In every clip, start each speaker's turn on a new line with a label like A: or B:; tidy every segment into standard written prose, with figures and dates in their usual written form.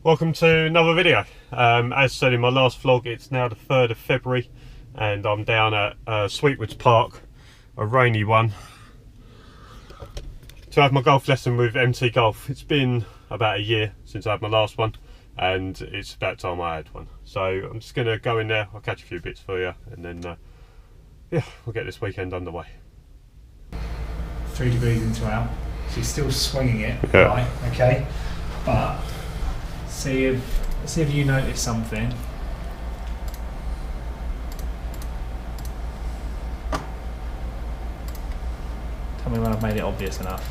A: Welcome to another video. As said in my last vlog, it's now the 3rd of February and I'm down at Sweetwoods Park, a rainy one, to have my golf lesson with MTGolf. It's been about a year since I had my last one and it's about time I had one. So I'm just going to go in there, I'll catch a few bits for you and then yeah, we'll get this weekend underway.
B: 3 degrees into out, so you're still swinging it,
A: Yeah.
B: right? Okay, but see if you notice something. Tell me when I've made it obvious enough.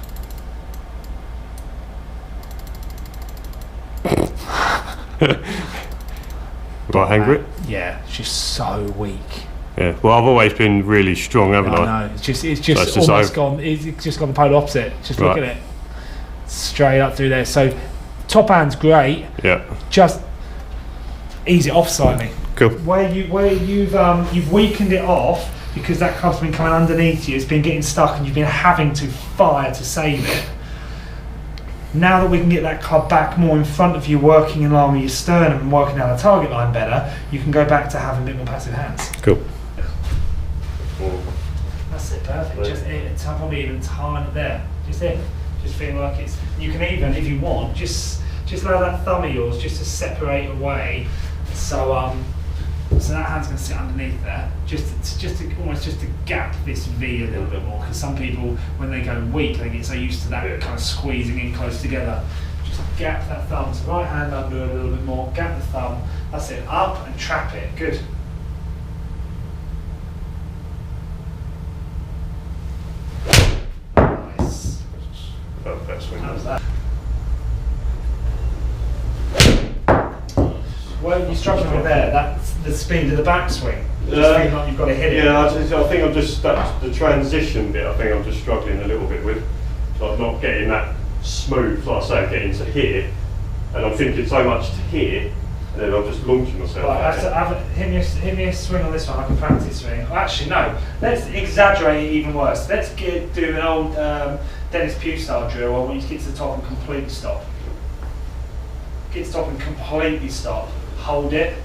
A: Right, hang grip?
B: Yeah, she's so weak.
A: Yeah, well I've always been really strong, haven't I?
B: I know. It's just
A: So it's just
B: almost gone. It's just gone the polar opposite. Just look
A: Right.
B: at it, straight up through there. So top hand's great.
A: Yeah.
B: Just ease it off slightly.
A: Cool.
B: Where you've weakened it off because that club's been coming underneath you. It's been getting stuck, and you've been having to fire to save it. Now that we can get that club back more in front of you, working in line with your sternum and working down the target line better, you can go back to having a bit more passive hands.
A: Cool.
B: That's it, perfect. Just probably even time it there. Just it. Just feeling like it's. You can even, if you want, just allow that thumb of yours just to separate away. So so that hand's going to sit underneath there, just to almost just to gap this V a little bit more. Because some people, when they go weak, they get so used to that kind of squeezing in close together. Just gap that thumb. So right hand under a little bit more. Gap the thumb. That's it. Up and trap it. Good. Nice.
A: Perfect swing.
B: How's that? Well, you're struggling with there. That's the speed of the backswing. Just feeling like you've got to hit it.
A: Yeah, I think I'm just, that's the transition bit, I think I'm just struggling a little bit with. Like not getting that smooth, like I say, getting to here. And I'm thinking so much to here, and then I'm just launching myself.
B: Right, hit me a swing on this one, like a practice swing. Oh, actually, no. Let's exaggerate it even worse. Let's do an old Dennis Pugh style drill. I want you to get to the top and completely stop. Get to the top and completely stop. Hold it,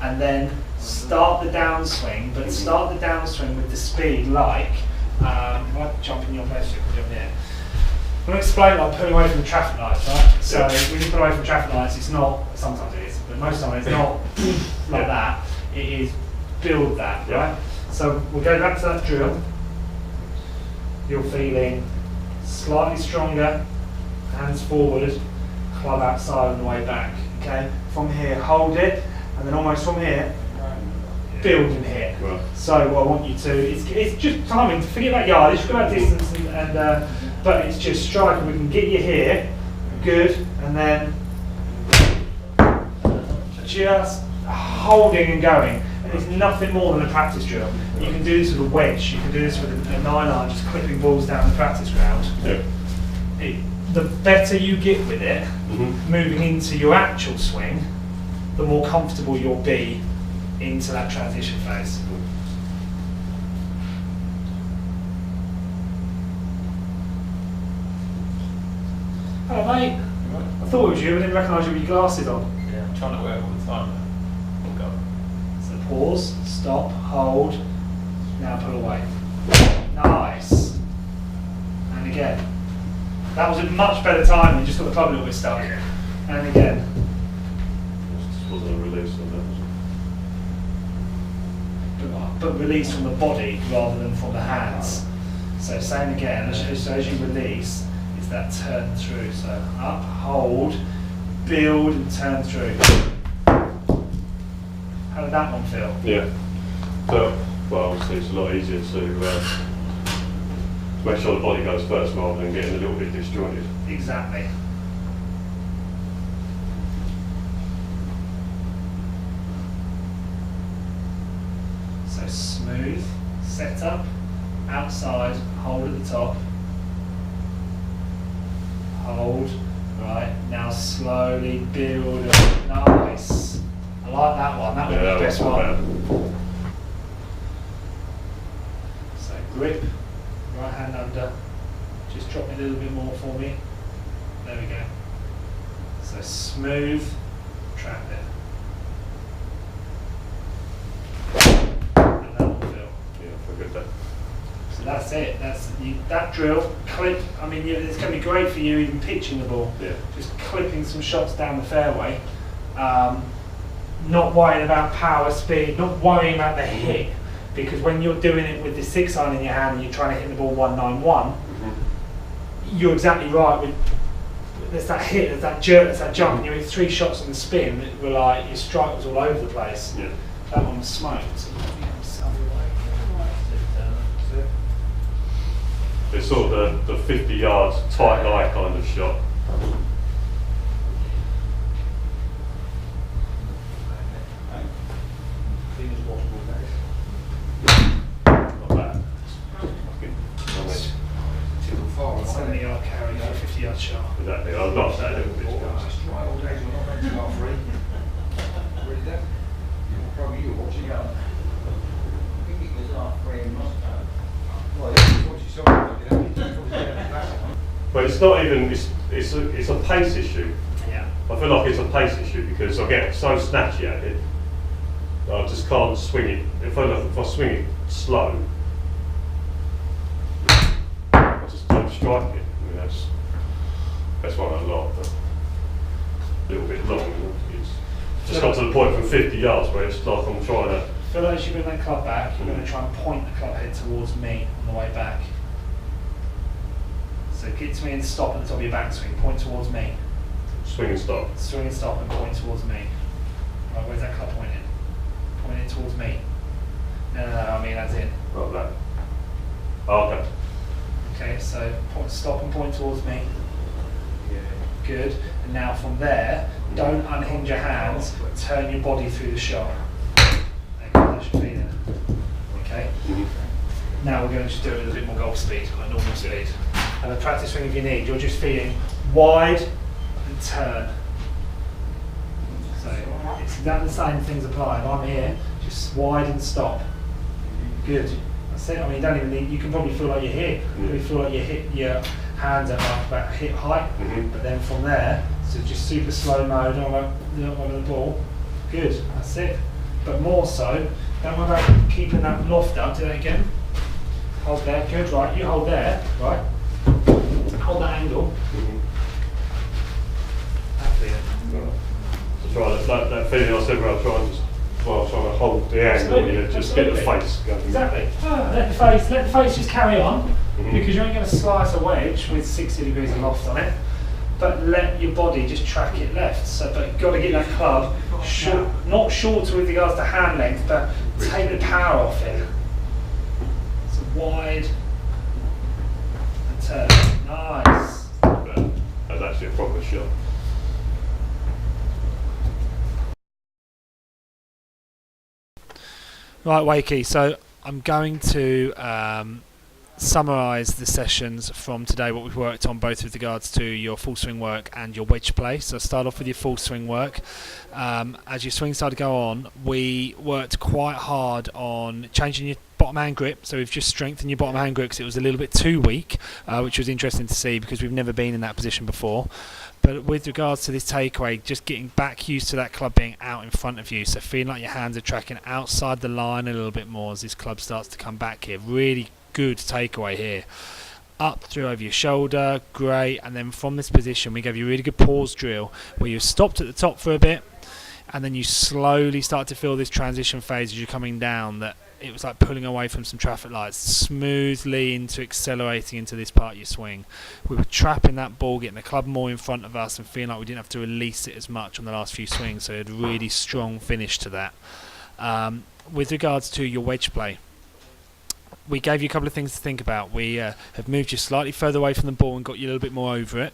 B: and then start the downswing, but start the downswing with the speed like, I'll jump in your place, you can jump here. I'm going to explain like pulling away from the traffic lights, right? So when you pull away from traffic lights, it's not, sometimes it is, but most of the time it's not like that, it is build that, right? So we'll go back to that drill. You're feeling slightly stronger, hands forward, club outside on the way back, okay? From here, hold it, and then almost from here, build in here.
A: Right. So
B: what I want you to, it's just timing, forget about yardage, forget about distance, but it's just striking. We can get you here, good, and then just holding and going. And it's nothing more than a practice drill. You can do this with a wedge, you can do this with a 9-iron, just clipping balls down the practice ground.
A: yeah.
B: The better you get with it, moving into your actual swing, the more comfortable you'll be into that transition phase. Hello mate, I thought it was you, I didn't recognise you with your glasses on.
C: Yeah, I'm trying to work all the time. We'll go.
B: So pause, stop, hold, now pull away. Nice. And again. That was a much better time, you just got the club a little bit stuck. And again.
A: This wasn't a release on that,
B: But release from the body rather than from the hands. So same again, as you release, it's that turn through. So up, hold, build and turn through. How did that one feel?
A: Yeah. So, well, obviously it's a lot easier to make sure the body goes first rather than getting a little bit disjointed.
B: Exactly. So smooth, set up, outside, hold at the top. Hold, right, now slowly build up. Nice. I like that one, that would be the best one. So grip, right hand under, just drop me a little bit more for me. There we go. So smooth, trap it. And that will fill.
A: Yeah, I forget that.
B: So that's it. That drill, clip. I mean, it's going to be great for you even pitching the ball.
A: Yeah.
B: Just clipping some shots down the fairway. Not worrying about power, speed, not worrying about the hit. Because when you're doing it with the 6-iron in your hand and you're trying to hit the ball 191, you're exactly right. There's that hit, there's that jerk, there's that jump, and you hit 3 shots on the spin that were like, your strike was all over the place.
A: Yeah.
B: That one was smoked.
A: It's sort of the 50 yards tight lie kind of shot. Not bad. Fucking nice.
B: 70-yard carry, 50-yard shot.
A: Exactly. I've lost that a little bit. But it's not even. It's a pace issue.
B: Yeah.
A: I feel like it's a pace issue because I get so snatchy at it. I just can't swing it. If I swing it slow, I just don't strike it. I mean, that's why I lot. But a little bit long. It's just got to the point from 50 yards where it's like I'm trying to.
B: I feel like as you bring that club back, you're going to try and point the club head towards me on the way back. So get to me and stop at the top of your backswing. Point towards me.
A: Swing and stop.
B: Swing and stop and point towards me. Right, where's that club pointing? Pointing towards me. No, I mean as in.
A: Like that. Oh, okay.
B: Okay, so stop and point towards me. Good. And now from there, don't unhinge your hands. Turn your body through the shot. That should be there. Okay. Now we're going to just do it with a bit more golf speed, like normal speed. And a practice swing if you need. You're just feeling wide and turn. So it's exactly the same things apply. If I'm here, just wide and stop. Good. That's it. I mean, you don't even need. You can probably feel like you're here. You probably feel like you hit your hands at like about hip height. But then from there, so just super slow mode over the ball. Good. That's it. But more so, don't worry about keeping that loft up. Do that again. Hold there. Good. Right. You hold there. Right. Hold that angle. That feeling.
A: So try that feeling I said where I try and just while trying to hold the angle, you just get the face going.
B: Exactly. Let the face just carry on, because you ain't going to slice a wedge with 60 degrees of loft on it. But let your body just track it left. So, but you've got to get that club short, not shorter with regards to hand length, but take the power off it. So wide and turn. Nice.
A: That's actually a proper shot.
B: Right, Wakey, so I'm going to summarise the sessions from today, what we've worked on both with regards to your full swing work and your wedge play. So start off with your full swing work. As your swing started to go on, we worked quite hard on changing your bottom hand grip. So we've just strengthened your bottom hand grip because it was a little bit too weak, which was interesting to see because we've never been in that position before. But with regards to this takeaway, just getting back used to that club being out in front of you, so feeling like your hands are tracking outside the line a little bit more as this club starts to come back here. Really good takeaway here. Up through over your shoulder, great. And then from this position, we gave you a really good pause drill where you stopped at the top for a bit, and then you slowly start to feel this transition phase as you're coming down, that it was like pulling away from some traffic lights, smoothly into accelerating into this part of your swing. We were trapping that ball, getting the club more in front of us and feeling like we didn't have to release it as much on the last few swings, so it had a really strong finish to that. With regards to your wedge play, we gave you a couple of things to think about. We have moved you slightly further away from the ball and got you a little bit more over it.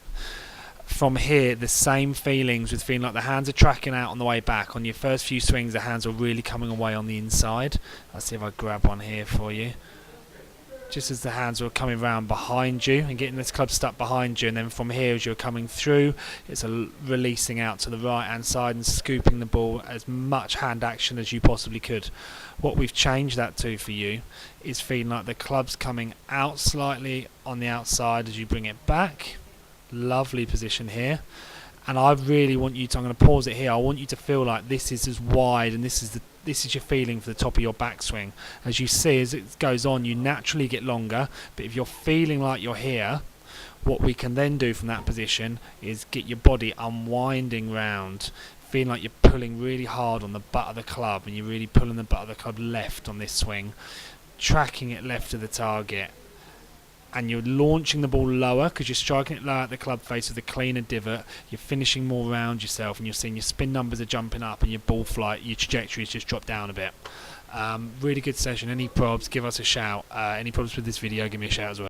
B: From here, the same feelings with feeling like the hands are tracking out on the way back. On your first few swings, the hands are really coming away on the inside. Let's see if I grab one here for you. Just as the hands are coming round behind you and getting this club stuck behind you, and then from here as you're coming through, it's releasing out to the right hand side and scooping the ball as much hand action as you possibly could. What we've changed that to for you is feeling like the club's coming out slightly on the outside as you bring it back. Lovely position here, And I really want you to, I'm going to pause it here, I want you to feel like this is as wide, and this is your feeling for the top of your backswing. As you see, as it goes on, you naturally get longer, but if you're feeling like you're here, what we can then do from that position is get your body unwinding round, feeling like you're pulling really hard on the butt of the club, and you're really pulling the butt of the club left on this swing, tracking it left of the target, and you're launching the ball lower because you're striking it lower at the club face with a cleaner divot. You're finishing more round yourself, and you're seeing your spin numbers are jumping up, and your ball flight, your trajectory has just dropped down a bit. Really good session. Any probs, give us a shout. Any problems with this video, give me a shout as well.